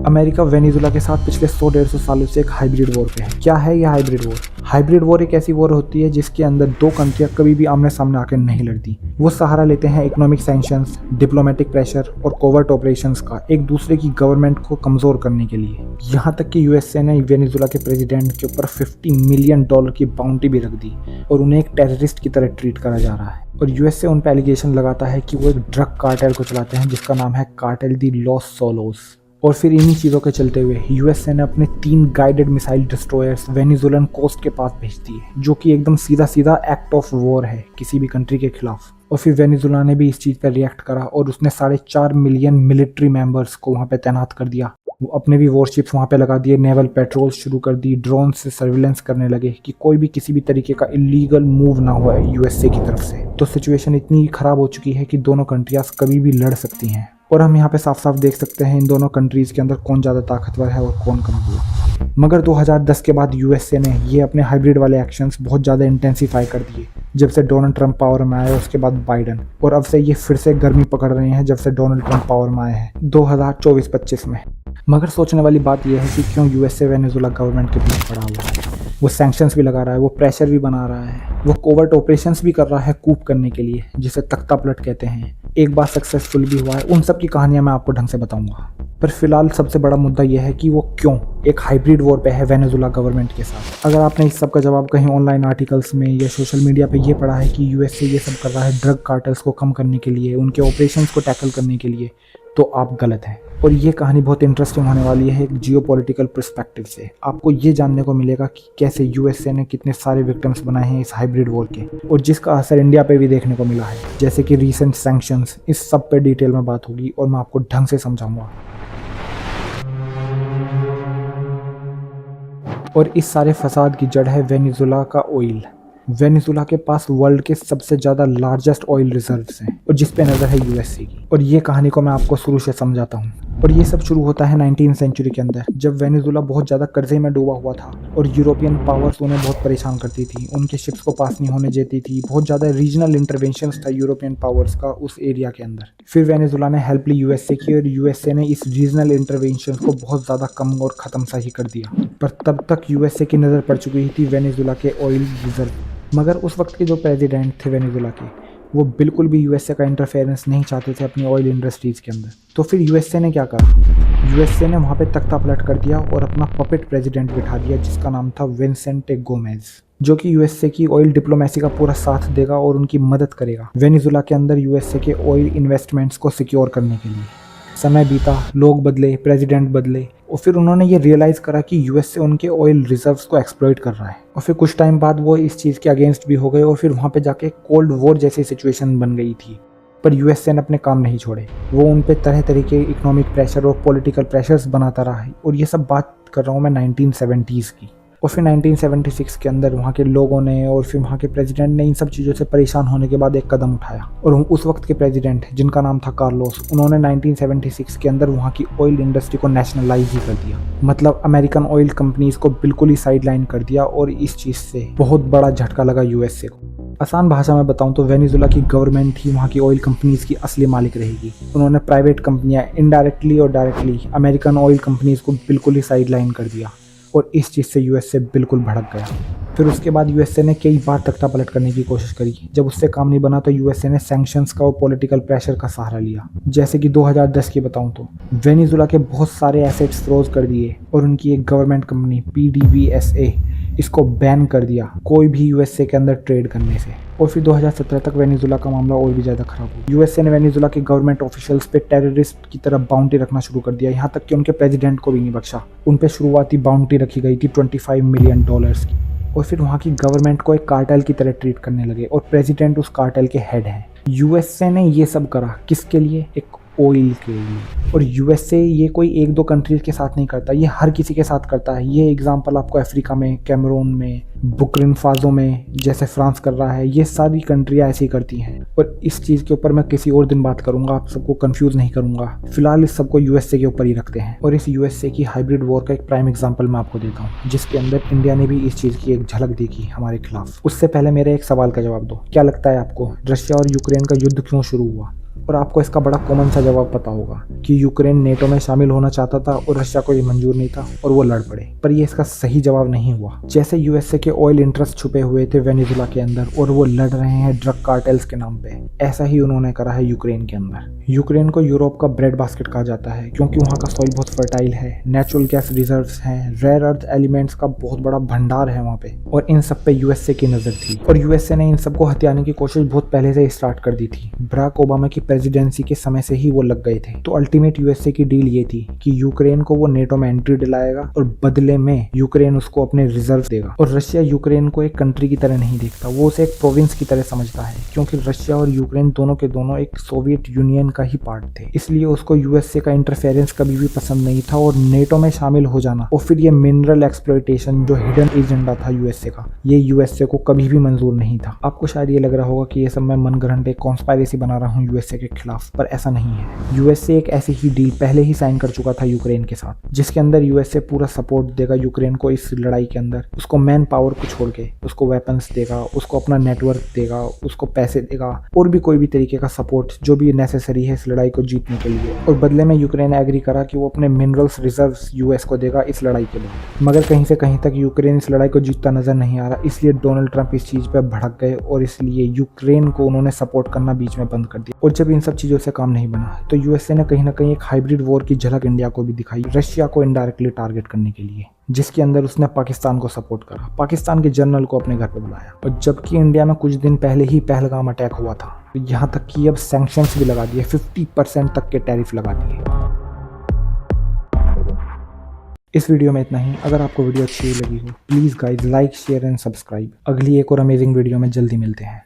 America Venezuela के साथ पिछले 100-150 सालों से एक हाइब्रिड वॉर पे है। क्या है यह हाइब्रिड वॉर? हाइब्रिड वॉर एक ऐसी वॉर होती है जिसके अंदर दो कंट्रियां कभी भी आमने सामने आकर नहीं लड़ती। वो सहारा लेते हैं इकोनॉमिक सैंक्शंस, डिप्लोमेटिक प्रेशर और कोवर्ट ऑपरेशंस का एक दूसरे की गवर्नमेंट को कमजोर करने के लिए। यहाँ तक कि यूएसए ने वेनेजुला के प्रेसिडेंट के ऊपर $50 मिलियन की बाउंटी भी रख दी और उन्हें एक टेररिस्ट की तरह ट्रीट करा जा रहा है। और यूएसए उन पर एलिगेशन लगाता है कि वो एक ड्रग कार्टेल को चलाते हैं जिसका नाम है कार्टेल दी लॉस सोलोस। और फिर इन्हीं चीज़ों के चलते हुए यूएसए ने अपने 3 guided missile destroyers Venezuelan coast के पास भेज दिए, जो कि एकदम सीधा सीधा एक्ट ऑफ वॉर है किसी भी कंट्री के खिलाफ। और फिर वेनेजुएला ने भी इस चीज़ पर रिएक्ट करा और उसने 4.5 मिलियन मिलिट्री मेंबर्स को वहाँ पे तैनात कर दिया। वो अपने भी वॉरशिप्स वहाँ पे लगा दिए, नेवल पेट्रोल शुरू कर दी, ड्रोन से सर्विलेंस करने लगे कि कोई भी किसी भी तरीके का इलीगल मूव ना हुआ यूएसए की तरफ से। तो सिचुएशन इतनी खराब हो चुकी है कि दोनों कंट्रियाज कभी भी लड़ सकती हैं। और हम यहाँ पे साफ साफ देख सकते हैं इन दोनों कंट्रीज़ के अंदर कौन ज़्यादा ताकतवर है और कौन कमज़ोर। मगर 2010 के बाद यूएसए ने ये अपने हाइब्रिड वाले एक्शंस बहुत ज़्यादा इंटेंसीफाई कर दिए जब से डोनाल्ड ट्रंप पावर में आए, उसके बाद बाइडन, और अब से ये फिर से गर्मी पकड़ रहे हैं जब से डोनाल्ड ट्रंप पावर में आए हैं 2024-25 में। मगर सोचने वाली बात यह है कि क्यों यूएसए वेनेजुएला गवर्नमेंट के बीच पड़ा हुआ है। वो सैंक्शंस भी लगा रहा है, वो प्रेशर भी बना रहा है, वो कोवर्ट ऑपरेशंस भी कर रहा है कूप करने के लिए, जिसे तख्ता पलट कहते हैं। एक बार सक्सेसफुल भी हुआ है। उन सब की कहानियां मैं आपको ढंग से बताऊंगा। पर फिलहाल सबसे बड़ा मुद्दा यह है कि वो क्यों एक हाइब्रिड वॉर पे है वेनेजुएला गवर्नमेंट के साथ। अगर आपने इस सब का जवाब कहीं ऑनलाइन आर्टिकल्स में या सोशल मीडिया पे ये पढ़ा है कि यूएसए ये सब कर रहा है ड्रग कार्टल्स को कम करने के लिए, उनके ऑपरेशंस को टैकल करने के लिए, तो आप गलत हैं। और ये कहानी बहुत इंटरेस्टिंग होने वाली है एक जियोपॉलिटिकल पर्सपेक्टिव से। आपको ये जानने को मिलेगा कि कैसे यूएसए ने कितने सारे विक्टिम्स बनाए हैं इस हाइब्रिड वॉर के, और जिसका असर इंडिया पे भी देखने को मिला है, जैसे कि रीसेंट सैंक्शंस। इस सब पे डिटेल में बात होगी और मैं आपको ढंग से समझाऊंगा। और इस सारे फसाद की जड़ है वेनेजुएला का ऑयल। वेनेजुएला के पास वर्ल्ड के सबसे ज़्यादा लार्जेस्ट ऑयल रिजर्व्स हैं और जिस पे नज़र है यूएसए की। और ये कहानी को मैं आपको शुरू से समझाता हूँ। और ये सब शुरू होता है 19वीं सेंचुरी के अंदर, जब वेनेजुएला बहुत ज़्यादा कर्जे में डूबा हुआ था और यूरोपियन पावर्स उन्हें बहुत परेशान करती थी, उनके शिप्स को पास नहीं होने देती थी। बहुत ज़्यादा रीजनल इंटरवेंशंस था यूरोपियन पावर्स का उस एरिया के अंदर। फिर वेनेजुएला ने हेल्प ली यूएसए की और यूएसए ने इस रीजनल इंटरवेंशंस को बहुत ज़्यादा कम और ख़त्म सा ही कर दिया। पर तब तक यूएसए की नज़र पड़ चुकी थी वेनेजुएला के ऑयल रिजर्व। मगर उस वक्त के जो प्रेसिडेंट थे वेनेजुएला के, वो बिल्कुल भी यूएसए का इंटरफेरेंस नहीं चाहते थे अपनी ऑयल इंडस्ट्रीज़ के अंदर। तो फिर यूएसए ने क्या करा? यूएसए ने वहाँ पे तख्ता पलट कर दिया और अपना पपेट प्रेसिडेंट बिठा दिया जिसका नाम था विंसेंटे गोमेज, जो कि यूएसए की ऑयल डिप्लोमेसी का पूरा साथ देगा और उनकी मदद करेगा वेनेजुएला के अंदर यूएसए के ऑयल इन्वेस्टमेंट्स को सिक्योर करने के लिए। समय बीता, लोग बदले, प्रेसिडेंट बदले, और फिर उन्होंने ये रियलाइज़ करा कि यूएसए उनके ऑयल रिजर्व्स को एक्सप्लॉइट कर रहा है। और फिर कुछ टाइम बाद वो इस चीज़ के अगेंस्ट भी हो गए और फिर वहाँ पे जाके कोल्ड वॉर जैसी सिचुएशन बन गई थी। पर यूएसए ने अपने काम नहीं छोड़े। वो उन पे तरह तरह के इकोनॉमिक प्रेशर और पॉलिटिकल प्रेशर्स बनाता रहा है। और ये सब बात कर रहा हूँ मैं 1970s की। और फिर 1976 के अंदर वहाँ के लोगों ने और फिर वहाँ के प्रेसिडेंट ने इन सब चीज़ों से परेशान होने के बाद एक कदम उठाया। और उस वक्त के प्रेसिडेंट, जिनका नाम था कार्लोस, उन्होंने 1976 के अंदर वहाँ की ऑयल इंडस्ट्री को नेशनलाइज ही कर दिया। मतलब अमेरिकन ऑयल कंपनीज को बिल्कुल ही साइडलाइन कर दिया। और इस चीज़ से बहुत बड़ा झटका लगा यूएसए को। आसान भाषा में बताऊं तो वेनेजुएला की गवर्नमेंट ही वहाँ की ऑयल कंपनीज की असली मालिक रहेगी। उन्होंने प्राइवेट कंपनियां इनडायरेक्टली और डायरेक्टली अमेरिकन ऑयल कंपनीज को बिल्कुल ही साइडलाइन कर दिया। और इस चीज़ से यूएसए बिल्कुल भड़क गया। फिर उसके बाद यूएसए ने कई बार तख्ता पलट करने की कोशिश करी। जब उससे काम नहीं बना तो यूएसए ने सैंक्शंस का और पॉलिटिकल प्रेशर का सहारा लिया। जैसे कि 2010 की बताऊं तो वेनेजुएला के बहुत सारे एसेट्स फ्रोज कर दिए और उनकी एक गवर्नमेंट कंपनी PDVSA इसको बैन कर दिया कोई भी यूएसए के अंदर ट्रेड करने से। और फिर 2017 तक वेनेजुएला का मामला और भी ज़्यादा खराब हो। यूएसए ने वेनेजुएला के गवर्नमेंट ऑफिशियल्स पे टेररिस्ट की तरह बाउंटी रखना शुरू कर दिया, यहाँ तक कि उनके प्रेसिडेंट को भी नहीं बख्शा। उन पे शुरुआती बाउंटी रखी गई थी $25 मिलियन की। और फिर वहाँ की गवर्नमेंट को एक कार्टेल की तरह ट्रीट करने लगे और प्रेसिडेंट उस कार्टेल के हेड हैं। यूएसए ने ये सब करा किसके लिए? एक ऑयल के लिए। और यूएसए ये कोई 1-2 कंट्रीज के साथ नहीं करता, ये हर किसी के साथ करता है। ये एग्जांपल आपको अफ्रीका में, कैमरून में, बुर्किना फासो में जैसे फ्रांस कर रहा है, ये सारी कंट्रियाँ ऐसी करती हैं। और इस चीज़ के ऊपर मैं किसी और दिन बात करूंगा, आप सबको कंफ्यूज नहीं करूंगा। फिलहाल इस सबको यूएसए के ऊपर ही रखते हैं। और इस यूएसए की हाइब्रिड वॉर का एक प्राइम एग्जाम्पल मैं आपको देता हूँ, जिसके अंदर इंडिया ने भी इस चीज़ की एक झलक देखी हमारे खिलाफ। उससे पहले मेरे एक सवाल का जवाब दो, क्या लगता है आपको रशिया और यूक्रेन का युद्ध क्यों शुरू हुआ? और आपको इसका बड़ा कॉमन सा जवाब पता होगा कि यूक्रेन नेटो में शामिल होना चाहता था और रशिया को ये मंजूर नहीं था और वो लड़ पड़े। पर ये इसका सही जवाब नहीं हुआ। जैसे यूएसए के ऑयल इंटरेस्ट छुपे हुए थे वेनेजुला के अंदर और वो लड़ रहे हैं ड्रग कार्टेल्स के नाम पे, ऐसा ही उन्होंने करा है यूक्रेन के अंदर। यूक्रेन को यूरोप का ब्रेड बास्केट कहा जाता है क्योंकि वहाँ का सॉइल बहुत फर्टाइल है, नेचुरल गैस रिजर्व्स हैं, रेयर अर्थ एलिमेंट्स का बहुत बड़ा भंडार है वहाँ पे, और इन सब पे यूएसए की नजर थी और यूएसए ने इन सबको हथियाने की कोशिश बहुत पहले से स्टार्ट कर दी थी। बराक ओबामा की प्रेसिडेंसी के समय से ही वो लग गए थे। तो अल्टीमेट यूएसए की डील ये थी कि यूक्रेन को वो नेटो में एंट्री दिलाएगा और बदले में यूक्रेन उसको अपने रिजर्व देगा। और रशिया यूक्रेन को एक कंट्री की तरह नहीं देखता, वो उसे एक प्रोविंस की तरह समझता है क्योंकि रशिया और यूक्रेन दोनों के दोनों एक सोवियत यूनियन का ही पार्ट थे। इसलिए उसको यूएसए का इंटरफेरेंस कभी भी पसंद नहीं था और नेटो में शामिल हो जाना और फिर ये मिनरल एक्सप्लॉयटेशन जो हिडन एजेंडा था यूएसए का, ये यूएसए को कभी भी मंजूर नहीं था। आपको शायद ये लग रहा होगा कि ये सब मैं मनगढ़ंट एक कॉन्स्पायरेसी बना रहा हूँ यूएसए के खिलाफ, पर ऐसा नहीं है। यूएसए एक ऐसी ही डील पहले ही साइन कर चुका था यूक्रेन के साथ, जिसके अंदर यूएसए पूरा सपोर्ट देगा यूक्रेन को इस लड़ाई के अंदर। उसको मैन पावर को छोड़ के उसको वेपन्स देगा, उसको अपना नेटवर्क देगा, उसको पैसे देगा और भी कोई भी तरीके का सपोर्ट जो भी नेसेसरी है इस लड़ाई को जीतने के लिए। और बदले में यूक्रेन ने एग्री करा कि वो अपने मिनरल्स रिजर्व्स यूएस को देगा इस लड़ाई के बाद। मगर कहीं से कहीं तक यूक्रेन इस लड़ाई को जीतता नजर नहीं आ रहा, इसलिए डोनाल्ड ट्रंप इस चीज पे भड़क गए और इसलिए यूक्रेन को उन्होंने सपोर्ट करना बीच में बंद कर दिया। और जब इन सब चीजों से काम नहीं बना तो यूएसए ने कहीं ना कहीं एक हाइब्रिड वॉर की झलक इंडिया को भी दिखाई, रशिया को इनडायरेक्टली टारगेट करने के लिए, जिसके अंदर उसने पाकिस्तान को सपोर्ट करा, पाकिस्तान के जनरल को अपने घर पे बुलाया। और जबकि इंडिया में कुछ दिन पहले ही पहलगाम अटैक हुआ था, तो यहाँ तक कि अब सैंक्शंस भी लगा दिए, 50% तक के टैरिफ लगा दिए। इस वीडियो में इतना ही। अगर आपको वीडियो अच्छी लगी हो please guys like share and subscribe. अगली एक और अमेजिंग वीडियो में जल्दी मिलते हैं।